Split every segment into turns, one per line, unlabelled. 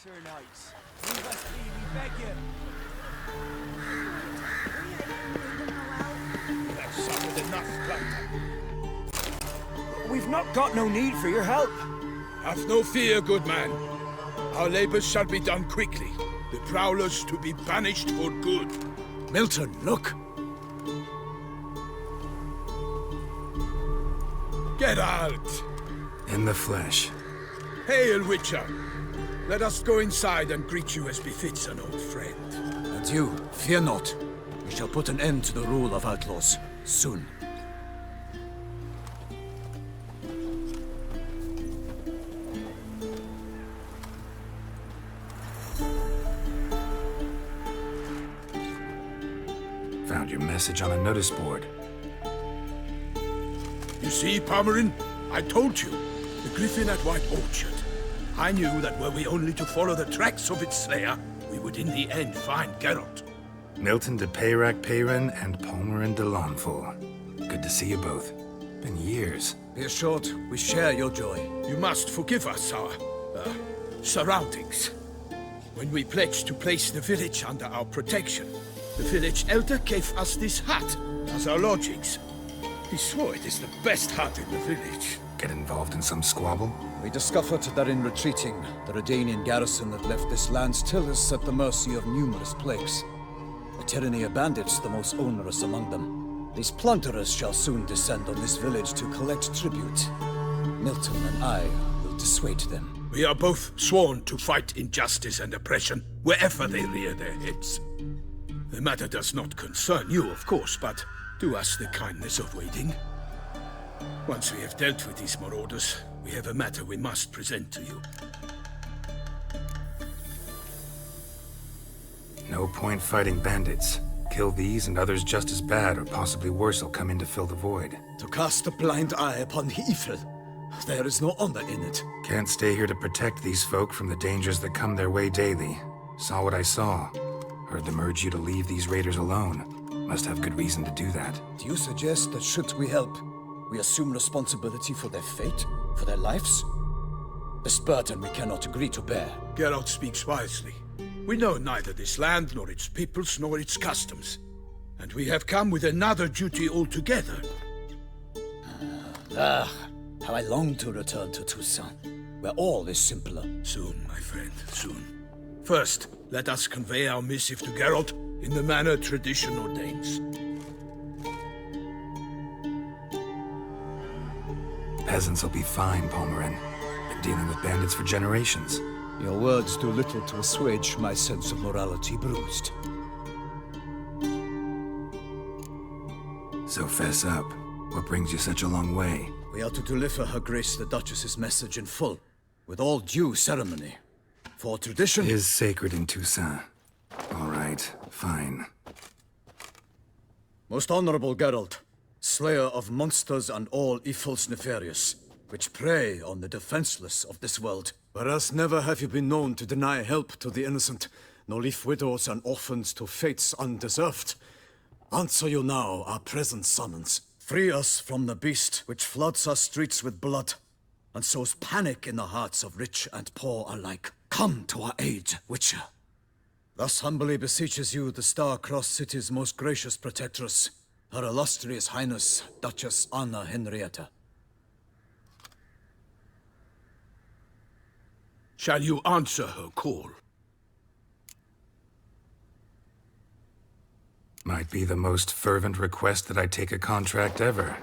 Sir Knights, leave us be, we beg you.
That's suffered enough, Plunder.
We've not got no need for your help.
Have no fear, good man. Our labors shall be done quickly. The prowlers to be banished for good.
Milton, look.
Get out!
In the flesh.
Hail, Witcher! Let us go inside and greet you as befits an old friend.
And you, fear not. We shall put an end to the rule of outlaws, soon.
Found your message on a notice board.
You see, Palmerin? I told you. The griffin at White Orchard. I knew that were we only to follow the tracks of its slayer, we would in the end find Geralt.
Milton de Peyrac-Peyran and Palmerin de Lawnful. Good to see you both. Been years.
Be assured, we share your joy.
You must forgive us our, surroundings. When we pledged to place the village under our protection, the village elder gave us this hut as our lodgings. He swore it is the best hut in the village.
Get involved in some squabble?
We discovered that in retreating, the Redanian garrison that left this land still is at the mercy of numerous plagues. The tyranny of bandits, the most onerous among them. These plunderers shall soon descend on this village to collect tribute. Milton and I will dissuade them.
We are both sworn to fight injustice and oppression wherever they rear their heads. The matter does not concern you, of course, but do us the kindness of waiting. Once we have dealt with these marauders, we have a matter we must present to you.
No point fighting bandits. Kill these and others just as bad, or possibly worse, will come in to fill the void.
To cast a blind eye upon the evil. There is no honor in it.
Can't stay here to protect these folk from the dangers that come their way daily. Saw what I saw. Heard them urge you to leave these raiders alone. Must have good reason to do that.
Do you suggest that should we help, we assume responsibility for their fate? For their lives? This burden we cannot agree to bear.
Geralt speaks wisely. We know neither this land, nor its peoples, nor its customs. And we have come with another duty altogether.
How I long to return to Toussaint, where all is simpler.
Soon, my friend, soon. First, let us convey our missive to Geralt in the manner tradition ordains.
Peasants will be fine, Palmerin. Been dealing with bandits for generations.
Your words do little to assuage my sense of morality bruised.
So fess up. What brings you such a long way?
We are to deliver Her Grace the Duchess's message in full, with all due ceremony. For tradition
Is sacred in Toussaint. All right, fine.
Most honorable Geralt, slayer of monsters and all evils nefarious, which prey on the defenseless of this world. Whereas never have you been known to deny help to the innocent, nor leave widows and orphans to fates undeserved. Answer you now our present summons. Free us from the beast which floods our streets with blood, and sows panic in the hearts of rich and poor alike. Come to our aid, Witcher. Thus humbly beseeches you the Star-Crossed City's most gracious protectress, Her Illustrious Highness, Duchess Anna Henrietta.
Shall you answer her call?
Might be the most fervent request that I take a contract ever.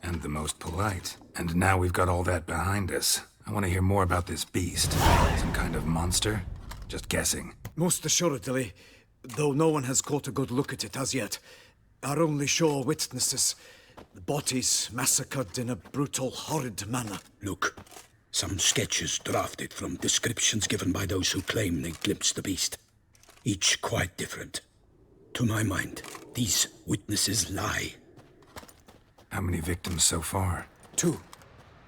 And the most polite. And now we've got all that behind us. I want to hear more about this beast. Some kind of monster? Just guessing.
Most assuredly, though no one has caught a good look at it as yet. Our only sure witnesses, the bodies massacred in a brutal, horrid manner.
Look, some sketches drafted from descriptions given by those who claim they glimpsed the beast. Each quite different. To my mind, these witnesses lie.
How many victims so far?
2.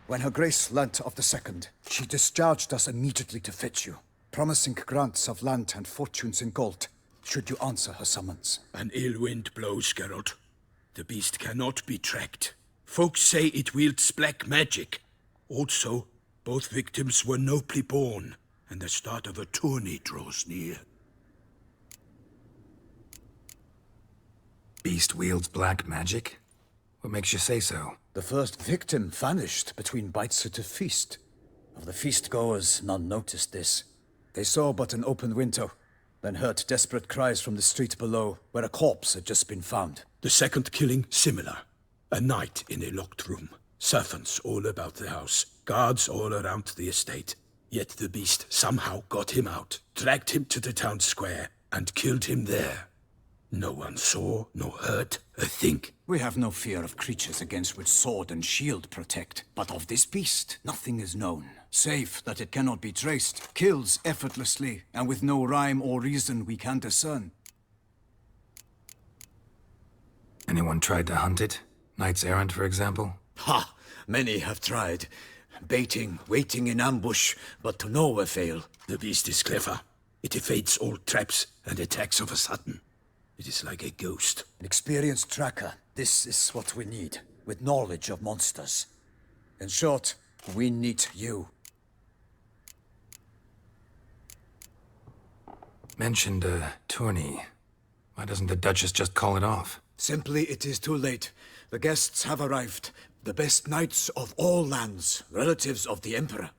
When Her Grace learnt of the second, she discharged us immediately to fetch you, promising grants of land and fortunes in gold, should you answer her summons.
An ill wind blows, Geralt. The beast cannot be tracked. Folks say it wields black magic. Also, both victims were nobly born, and the start of a tourney draws near.
Beast wields black magic? What makes you say so?
The first victim vanished between bites at a feast. Of the feast-goers, none noticed this. They saw but an open window, then heard desperate cries from the street below, where a corpse had just been found.
The second killing, similar. A night in a locked room. Servants all about the house. Guards all around the estate. Yet the beast somehow got him out, dragged him to the town square, and killed him there. No one saw, nor heard a thing.
We have no fear of creatures against which sword and shield protect. But of this beast, nothing is known. Save that it cannot be traced, kills effortlessly, and with no rhyme or reason we can discern.
Anyone tried to hunt it? Knights errant, for example?
Ha! Many have tried. Baiting, waiting in ambush, but to no avail.
The beast is clever. It evades all traps and attacks of a sudden. It is like a ghost.
An experienced tracker. This is what we need, with knowledge of monsters. In short, we need you.
Mentioned a tourney. Why doesn't the Duchess just call it off?
Simply, it is too late. The guests have arrived. The best knights of all lands, relatives of the Emperor.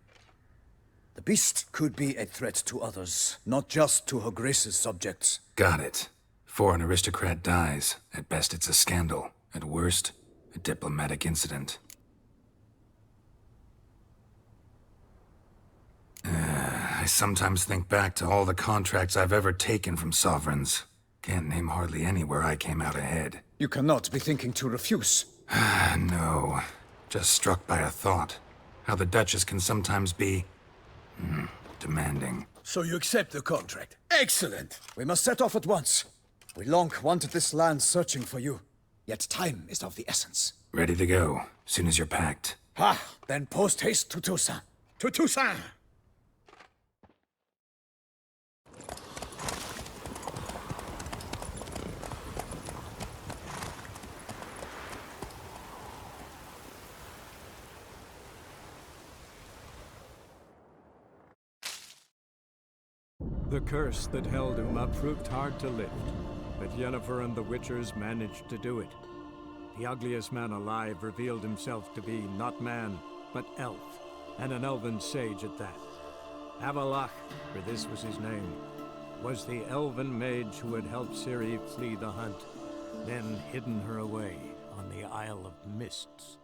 The beast could be a threat to others, not just to Her Grace's subjects.
Got it. Before an aristocrat dies, at best it's a scandal. At worst, a diplomatic incident. I sometimes think back to all the contracts I've ever taken from sovereigns. Can't name hardly any where I came out ahead.
You cannot be thinking to refuse.
No. Just struck by a thought. How the Duchess can sometimes be... demanding.
So you accept the contract. Excellent!
We must set off at once. We long wanted this land searching for you. Yet time is of the essence.
Ready to go, soon as you're packed.
Ha! Then post haste to Toussaint.
To Toussaint!
The curse that held Uma proved hard to lift, but Yennefer and the Witchers managed to do it. The ugliest man alive revealed himself to be not man, but elf, and an elven sage at that. Avalach, for this was his name, was the elven mage who had helped Ciri flee the hunt, then hidden her away on the Isle of Mists.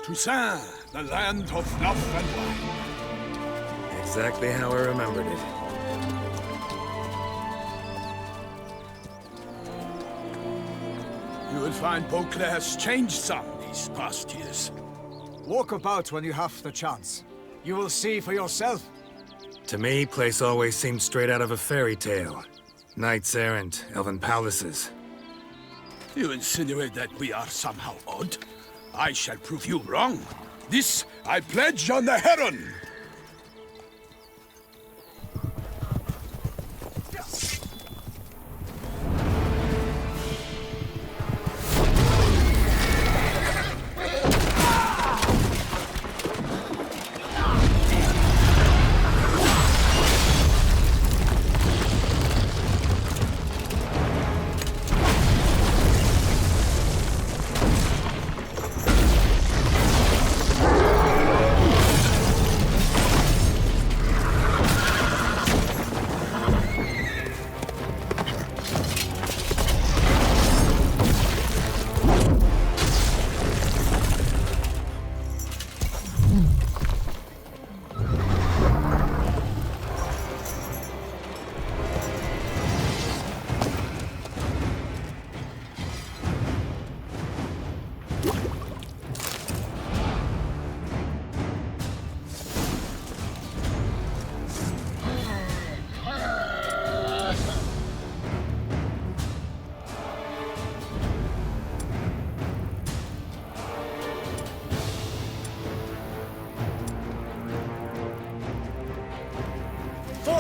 Toussaint, the land of love and wine.
Exactly how I remembered it.
You will find Beauclair has changed some these past years.
Walk about when you have the chance. You will see for yourself.
To me, place always seemed straight out of a fairy tale. Knights errant, elven palaces.
You insinuate that we are somehow odd? I shall prove you wrong. This I pledge on the Heron!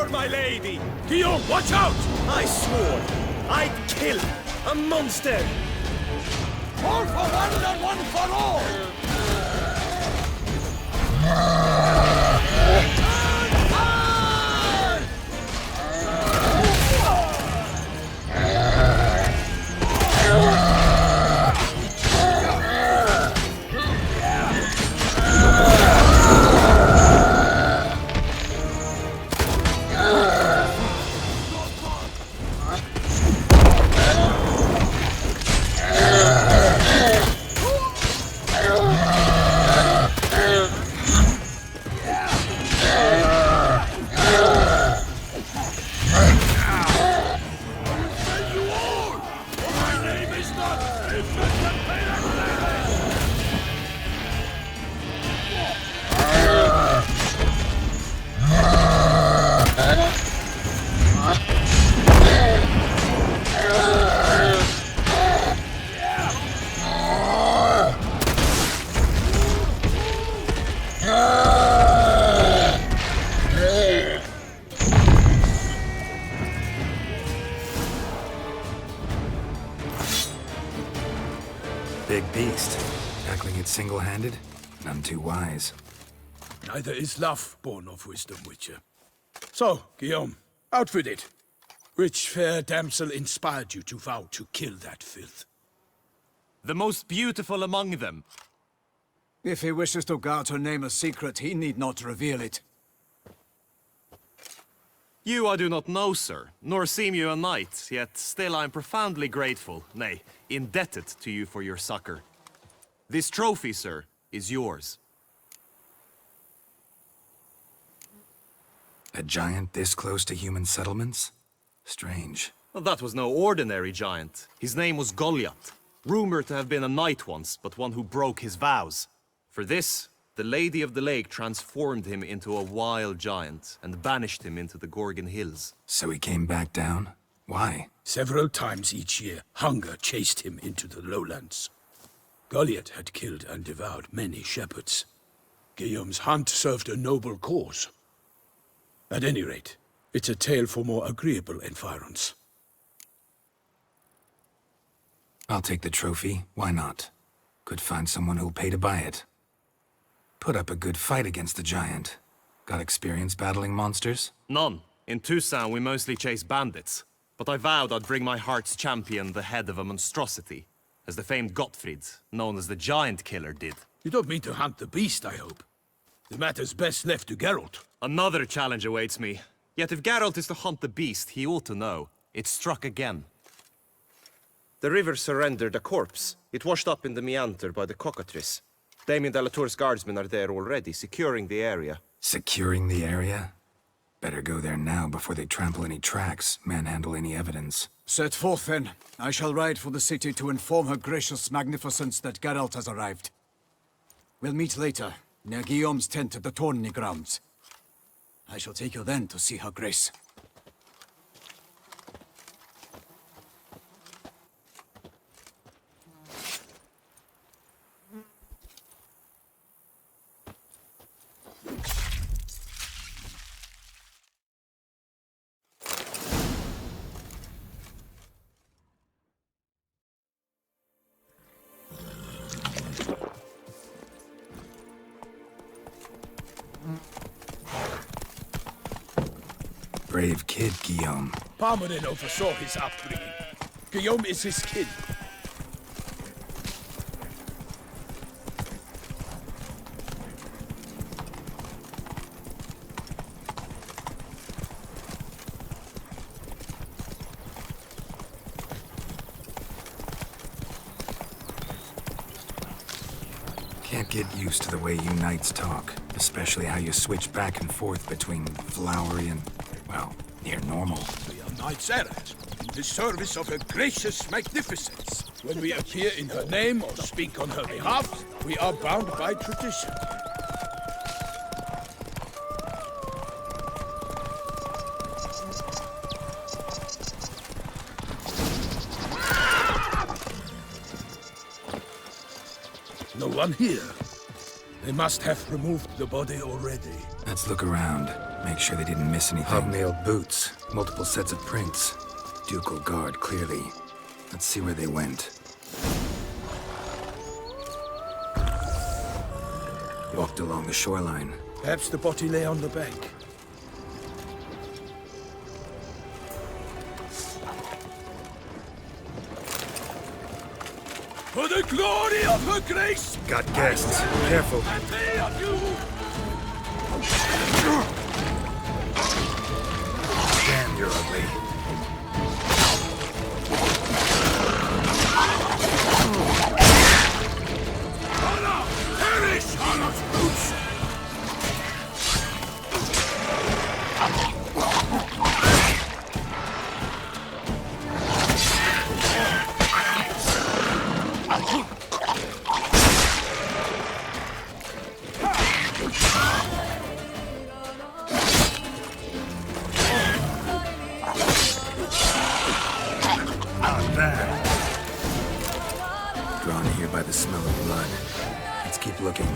for my lady!
Guillaume, watch out!
I swore I'd kill a monster!
All for one and one for all!
Big beast. Tackling it single-handed? None too wise.
Neither is love born of wisdom, Witcher. So, Guillaume, out with it. Which fair damsel inspired you to vow to kill that filth?
The most beautiful among them.
If he wishes to guard her name a secret, he need not reveal it.
You I do not know, sir, nor seem you a knight, yet still I am profoundly grateful, nay, indebted to you for your succor. This trophy, sir, is yours.
A giant this close to human settlements? Strange.
Well, that was no ordinary giant. His name was Goliath, rumored to have been a knight once, but one who broke his vows. For this, the Lady of the Lake transformed him into a wild giant and banished him into the Gorgon Hills.
So he came back down? Why?
Several times each year, hunger chased him into the lowlands. Goliath had killed and devoured many shepherds. Guillaume's hunt served a noble cause. At any rate, it's a tale for more agreeable environs.
I'll take the trophy. Why not? Could find someone who'll pay to buy it. Put up a good fight against the giant. Got experience battling monsters?
None. In Toussaint we mostly chase bandits. But I vowed I'd bring my heart's champion the head of a monstrosity, as the famed Gottfried, known as the Giant Killer, did.
You don't mean to hunt the beast, I hope. The matter's best left to Geralt.
Another challenge awaits me. Yet if Geralt is to hunt the beast, he ought to know. It struck again. The river surrendered a corpse. It washed up in the meander by the cockatrice. Damien de la Tour's guardsmen are there already, securing the area.
Securing the area? Better go there now before they trample any tracks, manhandle any evidence.
Set forth, then. I shall ride for the city to inform her gracious magnificence that Geralt has arrived. We'll meet later, near Guillaume's tent at the tourney grounds. I shall take you then to see her grace.
Brave kid, Guillaume.
Parmanin oversaw his upbringing. Guillaume is his kin.
Can't get used to the way you knights talk, especially how you switch back and forth between flowery and, well, near normal.
We are knights errant, in the service of her gracious magnificence. When we appear in her name or speak on her behalf, we are bound by tradition. No one here. They must have removed the body already.
Let's look around. Make sure they didn't miss anything. Hobnailed boots, multiple sets of prints. Ducal guard, clearly. Let's see where they went. Walked along the shoreline.
Perhaps the body lay on the bank. For the glory of her grace!
Got guests. Careful. Damn, you're ugly.
Perish, Honor's boots!
Drawn here by the smell of blood. Let's keep looking.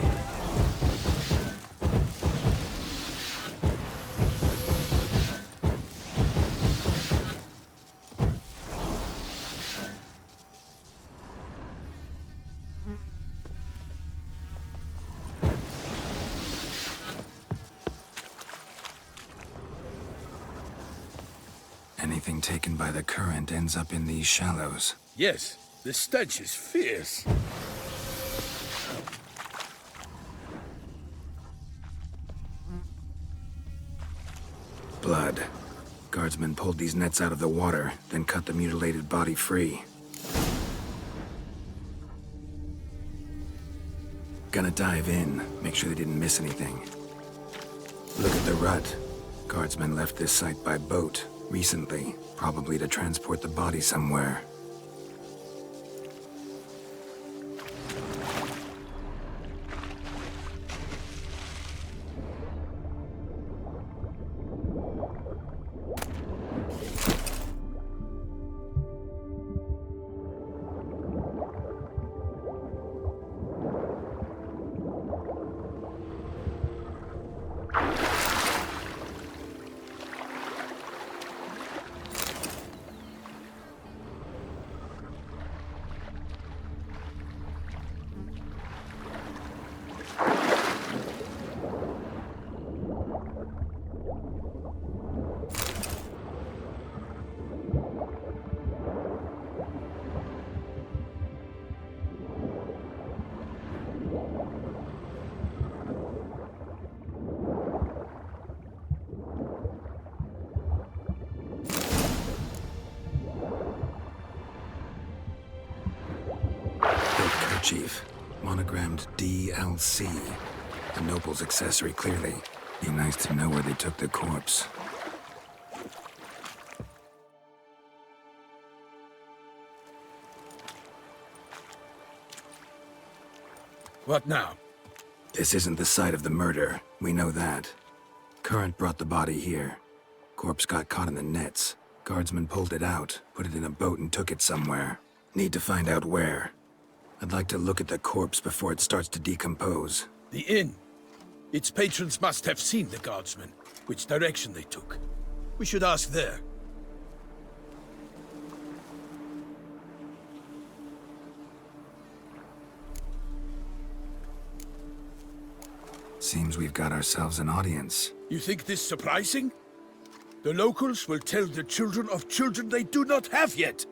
Anything taken by the current ends up in these shallows.
Yes, the stench is fierce.
Blood. Guardsmen pulled these nets out of the water, then cut the mutilated body free. Gonna dive in, make sure they didn't miss anything. Look at the rut. Guardsmen left this site by boat, recently, probably to transport the body somewhere. Chief, monogrammed DLC. The noble's accessory, clearly. Be nice to know where they took the corpse.
What now?
This isn't the site of the murder. We know that. Current brought the body here. Corpse got caught in the nets. Guardsmen pulled it out, put it in a boat and took it somewhere. Need to find out where. I'd like to look at the corpse before it starts to decompose.
The inn. Its patrons must have seen the guardsmen, which direction they took. We should ask there.
Seems we've got ourselves an audience.
You think this surprising? The locals will tell the children of children they do not have yet,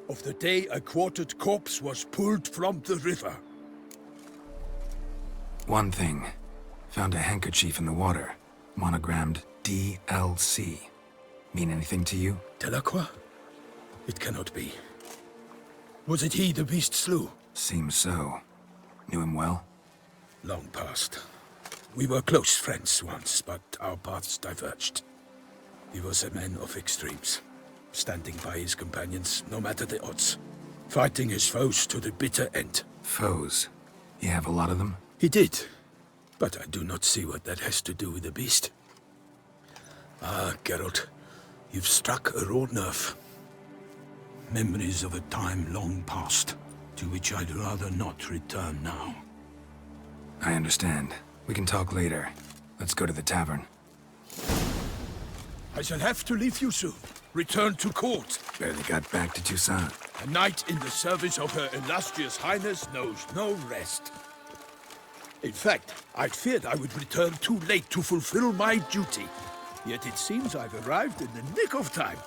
of the day a quartered corpse was pulled from the river.
One thing. Found a handkerchief in the water. Monogrammed DLC. Mean anything to you?
Delacroix? It cannot be. Was it he the beast slew?
Seems so. Knew him well?
Long past. We were close friends once, but our paths diverged. He was a man of extremes, standing by his companions no matter the odds, fighting his foes to the bitter end.
Foes? You have a lot of them?
He did, but I do not see what that has to do with the beast. Ah, Geralt, you've struck a raw nerve. Memories of a time long past, to which I'd rather not return now.
I understand. We can talk later. Let's go to the tavern.
I shall have to leave you soon. Return to court.
Barely got back to Toussaint.
A knight in the service of Her Illustrious Highness knows no rest. In fact, I feared I would return too late to fulfill my duty. Yet it seems I've arrived in the nick of time.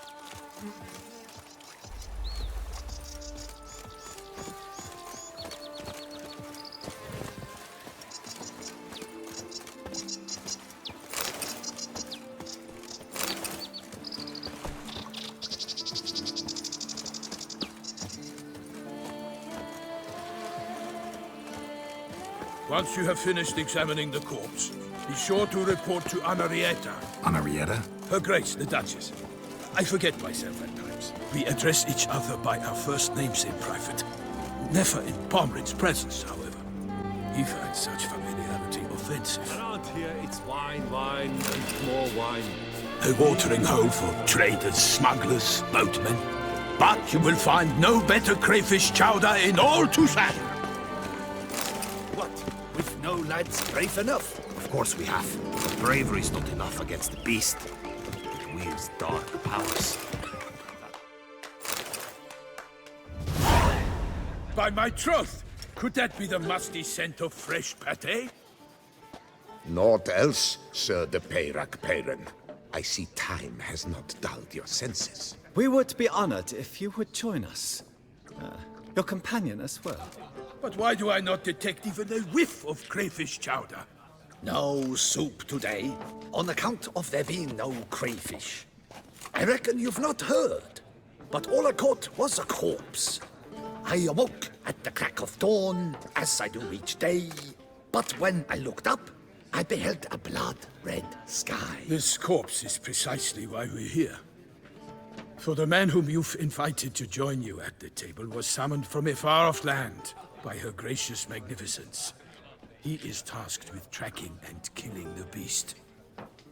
Once you have finished examining the corpse, be sure to report to Anarietta.
Anarietta?
Her Grace, the Duchess. I forget myself at times. We address each other by our first names in private. Never in Pomrin's presence, however. He finds such familiarity offensive.
Around here, it's wine, wine, and more wine.
A watering hole for traders, smugglers, boatmen. But you will find no better crayfish chowder in all Toussaint.
What? We've no lads brave enough? Of course we have. But bravery's not enough against the beast. It wields dark powers.
By my troth, could that be the musty scent of fresh pâté?
Naught else, Sir de Peyrac-Peyran. I see time has not dulled your senses.
We would be honored if you would join us. Your companion as well.
But why do I not detect even a whiff of crayfish chowder?
No soup today, on account of there being no crayfish. I reckon you've not heard, but all I caught was a corpse. I awoke at the crack of dawn, as I do each day, but when I looked up, I beheld a blood-red sky.
This corpse is precisely why we're here. For the man whom you've invited to join you at the table was summoned from a far-off land by her gracious magnificence. He is tasked with tracking and killing the beast.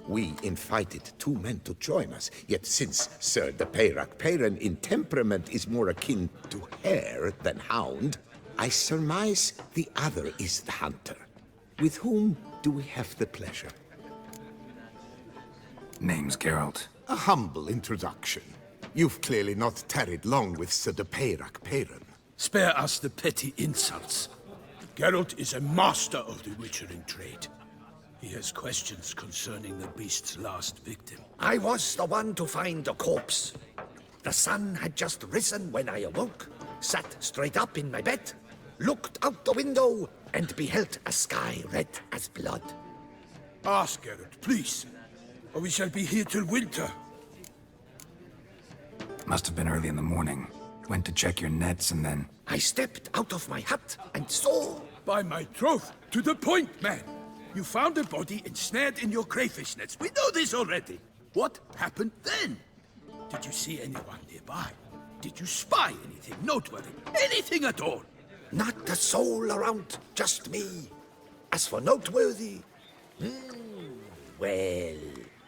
We invited two men to join us, yet since Sir de Peyrac-Peyran in temperament is more akin to hare than hound, I surmise the other is the hunter. With whom do we have the pleasure?
Name's Geralt.
A humble introduction. You've clearly not tarried long with Sir de Peyrac-Peyran.
Spare us the petty insults. Geralt is a master of the witchering trade. He has questions concerning the beast's last victim.
I was the one to find the corpse. The sun had just risen when I awoke, sat straight up in my bed, looked out the window, and beheld a sky red as blood.
Ask Geralt, please, or we shall be here till winter.
Must have been early in the morning. Went to check your nets and then...
I stepped out of my hut and saw...
By my troth, to the point, man! You found a body ensnared in your crayfish nets. We know this already. What happened then? Did you see anyone nearby? Did you spy anything noteworthy? Anything at all?
Not a soul around, just me. As for noteworthy... well...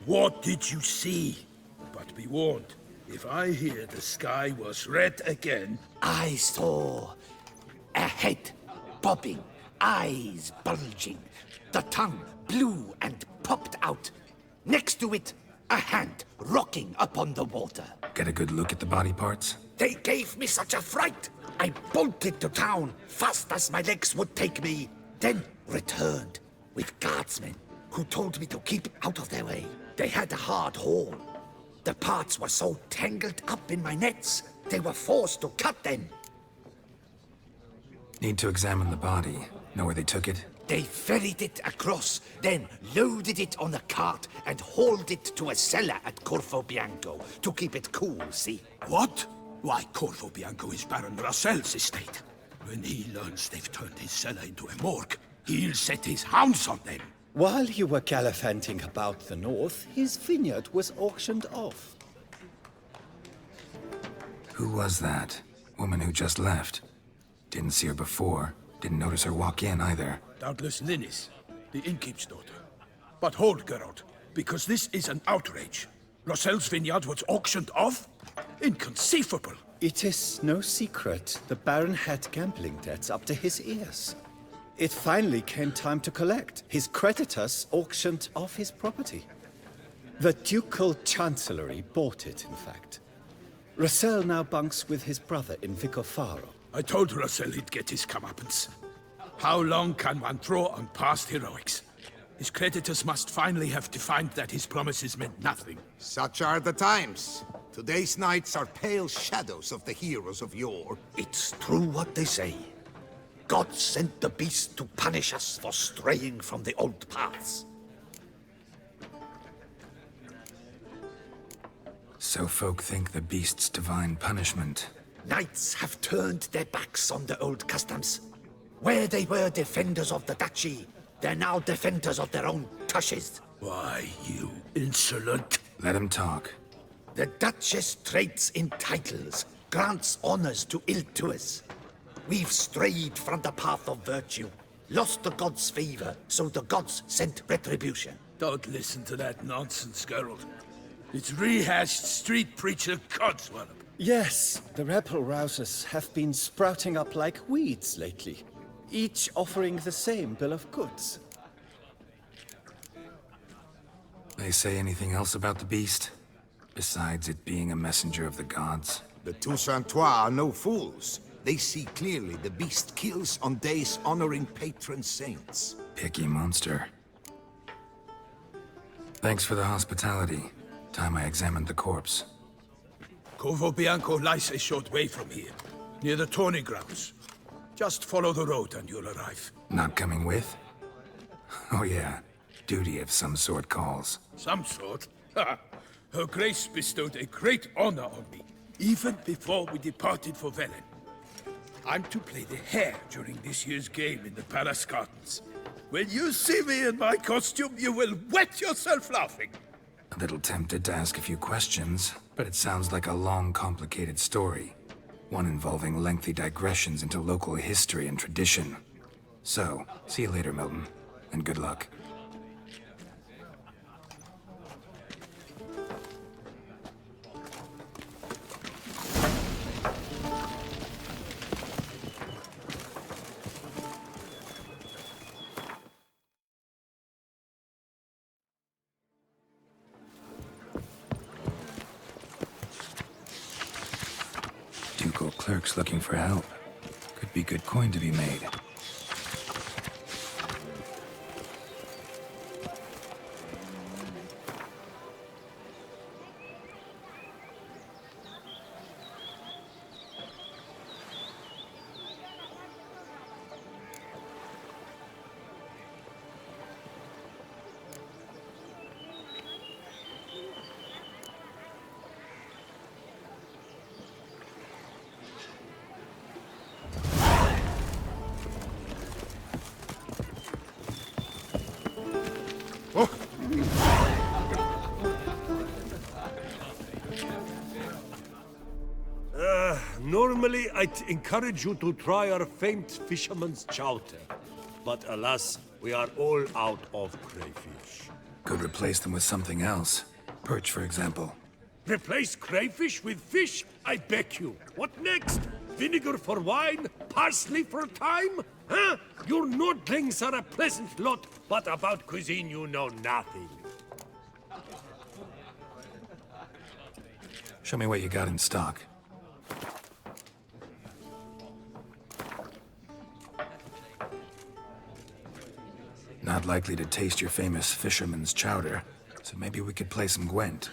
What did you see? But be warned, if I hear the sky was red again...
I saw... a head bobbing, eyes bulging, the tongue blue and popped out. Next to it, a hand rocking upon the water.
Get a good look at the body parts?
They gave me such a fright. I bolted to town, fast as my legs would take me, then returned with guardsmen who told me to keep out of their way. They had a hard haul. The parts were so tangled up in my nets, they were forced to cut them.
Need to examine the body. Know where they took it?
They ferried it across, then loaded it on a cart and hauled it to a cellar at Corvo Bianco to keep it cool, see?
What? Why, Corvo Bianco is Baron Russell's estate. When he learns they've turned his cellar into a morgue, he'll set his hounds on them.
While you were gallivanting about the north, his vineyard was auctioned off.
Who was that? Woman who just left. Didn't see her before. Didn't notice her walk in either.
Doubtless Linnis, the innkeep's daughter. But hold, Geralt, because this is an outrage. Russell's vineyard was auctioned off? Inconceivable.
It is no secret the Baron had gambling debts up to his ears. It finally came time to collect. His creditors auctioned off his property. The Ducal Chancellery bought it, in fact. Russell now bunks with his brother in Vicofaro.
I told Russell he'd get his comeuppance. How long can one throw on past heroics? His creditors must finally have to find that his promises meant nothing.
Such are the times. Today's knights are pale shadows of the heroes of yore.
It's true what they say. God sent the beast to punish us for straying from the old paths.
So folk think the beast's divine punishment.
Knights have turned their backs on the old customs. Where they were defenders of the duchy, they're now defenders of their own tushes.
Why, you insolent...
Let him talk.
The Duchess trades in titles, grants honors to ill-doers. We've strayed from the path of virtue, lost the gods' favor, so the gods sent retribution.
Don't listen to that nonsense, Geralt. It's rehashed street preacher codswallop.
Yes, the rebel rousers have been sprouting up like weeds lately, each offering the same bill of goods.
They say anything else about the beast? Besides it being a messenger of the gods?
The Toussaintois are no fools. They see clearly the beast kills on days honoring patron saints.
Picky monster. Thanks for the hospitality. Time I examined the corpse.
Corvo Bianco lies a short way from here, near the tourney grounds. Just follow the road and you'll arrive.
Not coming with? Oh yeah, duty of some sort calls.
Some sort? Her Grace bestowed a great honor on me, even before we departed for Velen. I'm to play the hare during this year's game in the Palace Gardens. When you see me in my costume, you will wet yourself laughing.
A little tempted to ask a few questions, but it sounds like a long, complicated story. One involving lengthy digressions into local history and tradition. So, see you later, Milton, and good luck. Ducal clerks looking for help. Could be good coin to be made.
Normally, I'd encourage you to try our famed fisherman's chowder. But alas, we are all out of crayfish.
Could replace them with something else. Perch, for example.
Replace crayfish with fish? I beg you. What next? Vinegar for wine? Parsley for thyme? Huh? Your Nordlings are a pleasant lot, but about cuisine you know nothing.
Show me what you got in stock. Not likely to taste your famous fisherman's chowder, so maybe we could play some Gwent.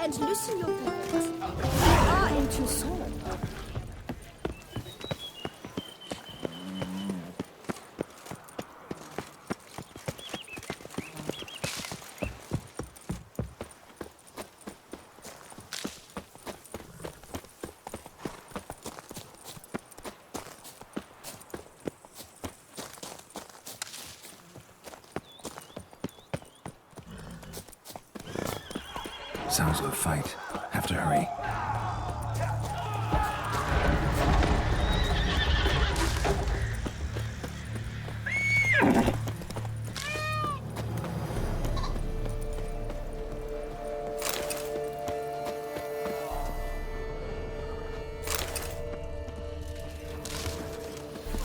and loosen your belts. We are in Toussaint.
Sounds of a fight. Have to hurry.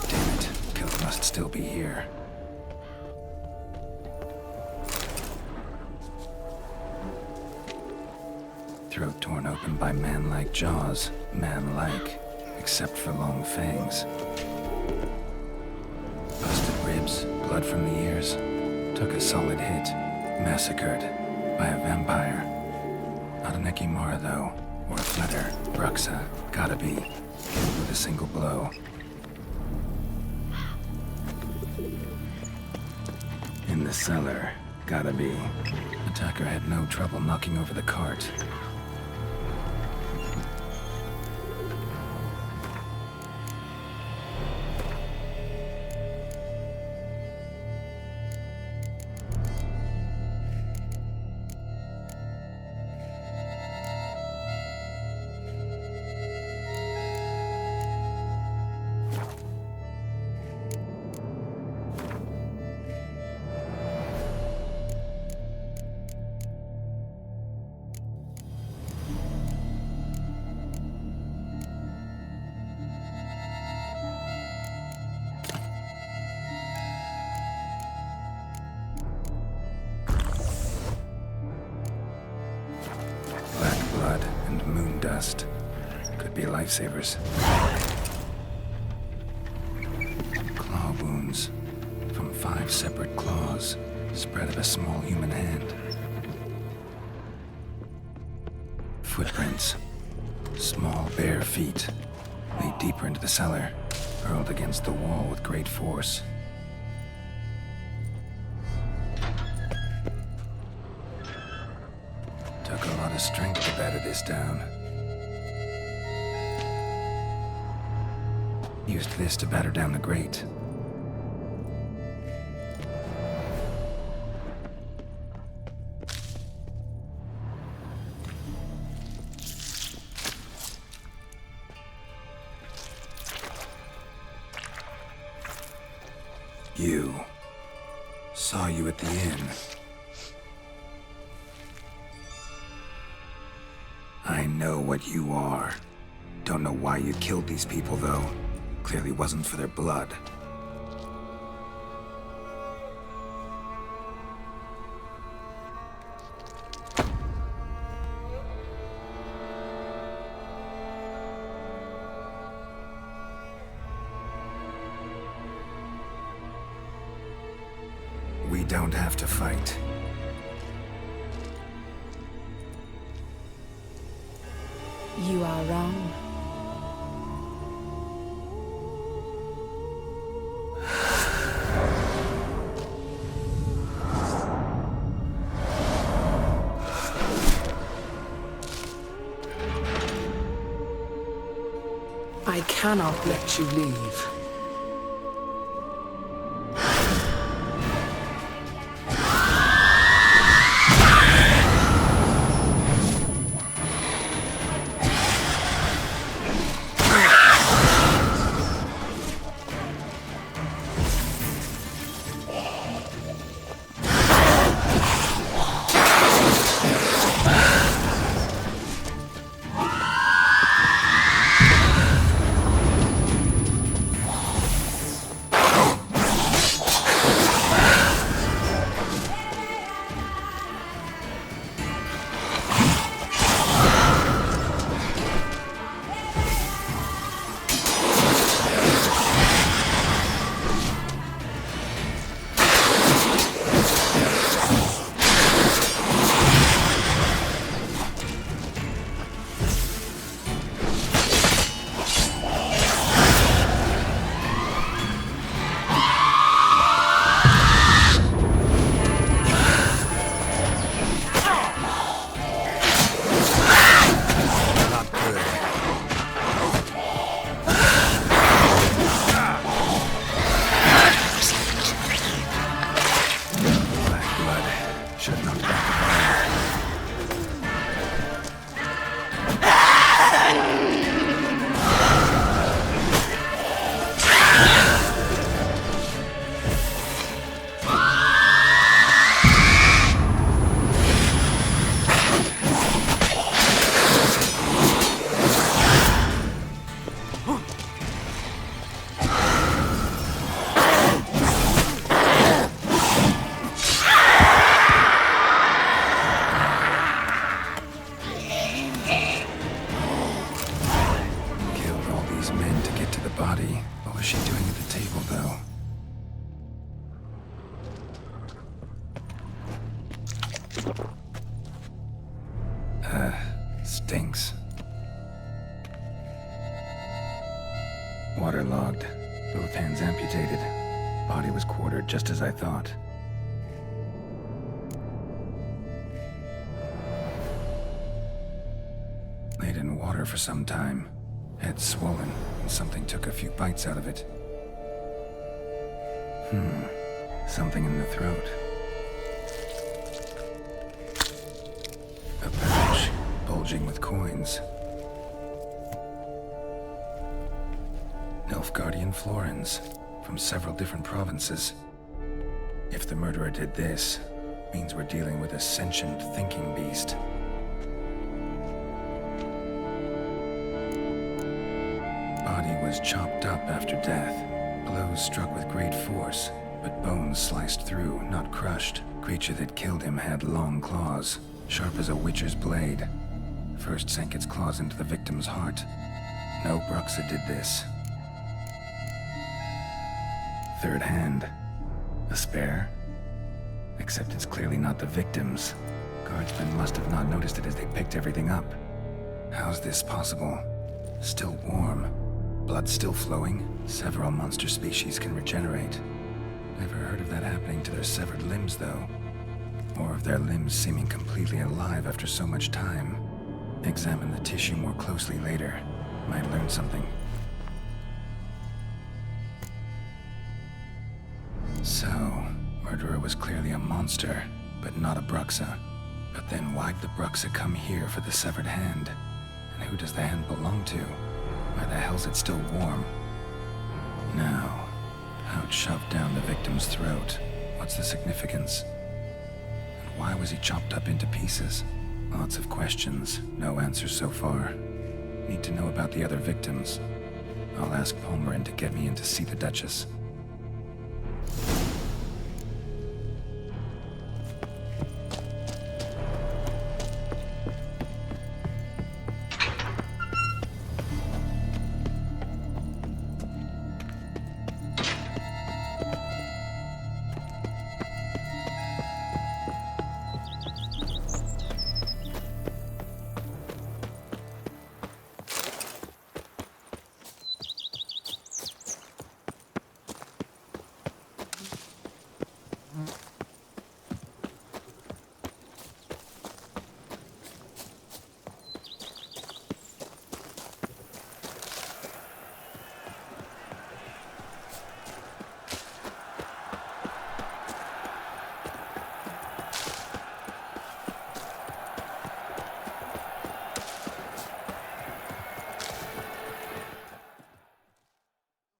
Damn it. Killer must still be here. Throat torn open by man-like jaws. Man-like, except for long fangs. Busted ribs, blood from the ears. Took a solid hit. Massacred by a vampire. Not an Ekimara, though. Or a Fletter. Bruxa. Gotta be. Killed with a single blow. In the cellar. Gotta be. Attacker had no trouble knocking over the cart. Dust. Could be lifesavers. Claw wounds from 5 separate claws, spread of a small human hand. Footprints. Small bare feet. Lead deeper into the cellar, hurled against the wall with great force. Took a lot of strength to batter this down. Used this to batter down the grate. You. Saw you at the inn. I know what you are. Don't know why you killed these people, though. Clearly wasn't for their blood. We don't have to fight.
You are wrong. I cannot let you leave.
Should knock back the fire. Stinks. Waterlogged. Both hands amputated. Body was quartered just as I thought. Laid in water for some time. Head swollen, and something took a few bites out of it. Something in the throat. A pouch, bulging with coins. Nilfgaardian florins, from several different provinces. If the murderer did this, means we're dealing with a sentient thinking beast. Body was chopped up after death. Blows struck with great force, but bones sliced through, not crushed. Creature that killed him had long claws, sharp as a witcher's blade. First sank its claws into the victim's heart. No Bruxa did this. Third hand. A spare? Except it's clearly not the victim's. Guardsmen must have not noticed it as they picked everything up. How's this possible? Still warm. Blood still flowing. Several monster species can regenerate. Never heard of that happening to their severed limbs, though. Or of their limbs seeming completely alive after so much time. Examine the tissue more closely later. Might learn something. So, murderer was clearly a monster, but not a Bruxa. But then why'd the Bruxa come here for the severed hand? And who does the hand belong to? Why the hell's it still warm? Now, pouch shoved down the victim's throat. What's the significance? And why was he chopped up into pieces? Lots of questions, no answers so far. Need to know about the other victims. I'll ask Palmerin to get me in to see the Duchess.